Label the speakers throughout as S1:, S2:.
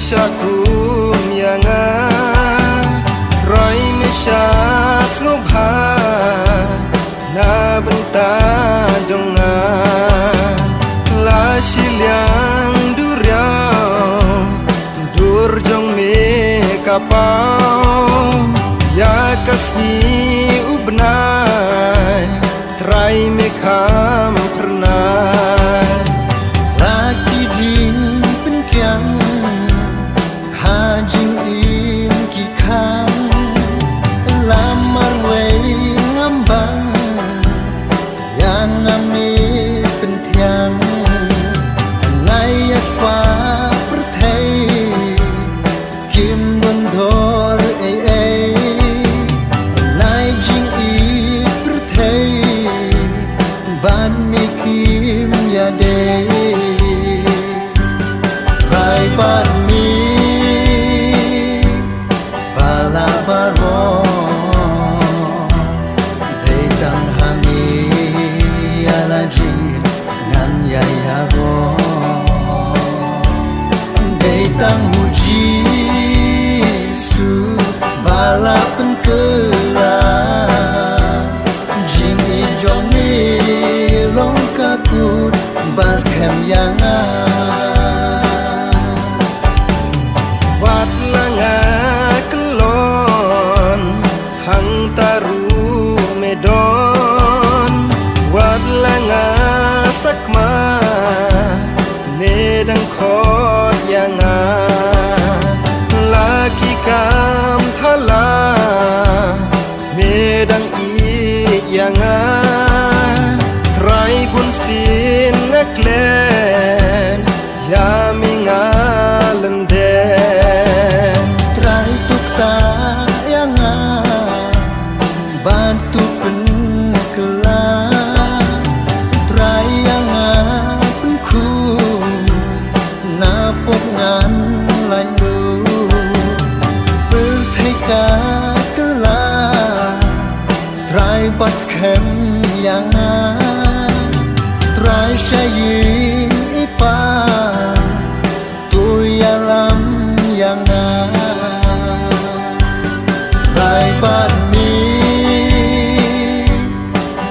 S1: syakum yanga Troy mesyat ngubha na benta jonga La siliang duriau dur jong me kapau Ya kasni ubnai trai me kam pernah
S2: Laki din penkyang hajing in kikang lamar wei ngambang yang ngami pentyang Anai aspa perthai kim bondor Anai jing i perthai ban mi kim ya de Rai ban mi pala baro Dei tang hami ala jing nan ya ya ro Dei tang huji su bala pen kela Jing i jong mi long kakut bas kem yang
S1: Wat langa kelon hang taru medon Wat langa sakma medang khot yanga Laki kam thala medang i yanga Trai bun sin ngaklen ya minga lenden
S2: Trai tuk ta yang bantu pen kela Trai yang pen ku napok ngan lai lu Bertheka kela Trai bat kem yang Trai syayin ipa tu yalam yang Trai bat mi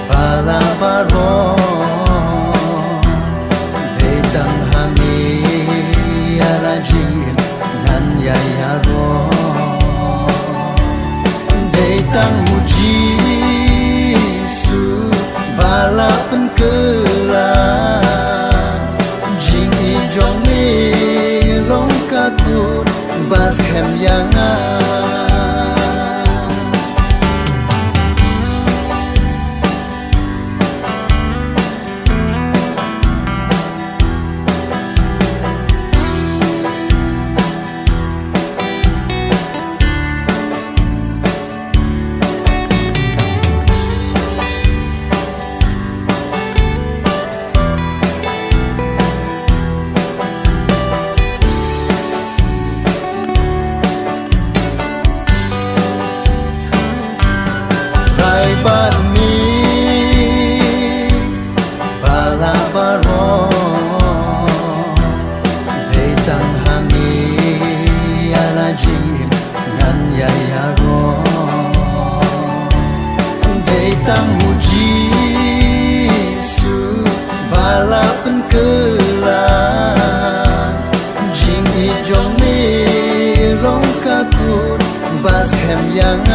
S2: pala baro Betang hami ala jin nan ya ya ro Betang huji su bala pen kela Jing i jong mi long kakut bas kem yang Bat mi pala baro Betang hami ala jim nan ya ya ro Betang huji su bala pen kela Jing i jong mi long kakut bas kem yang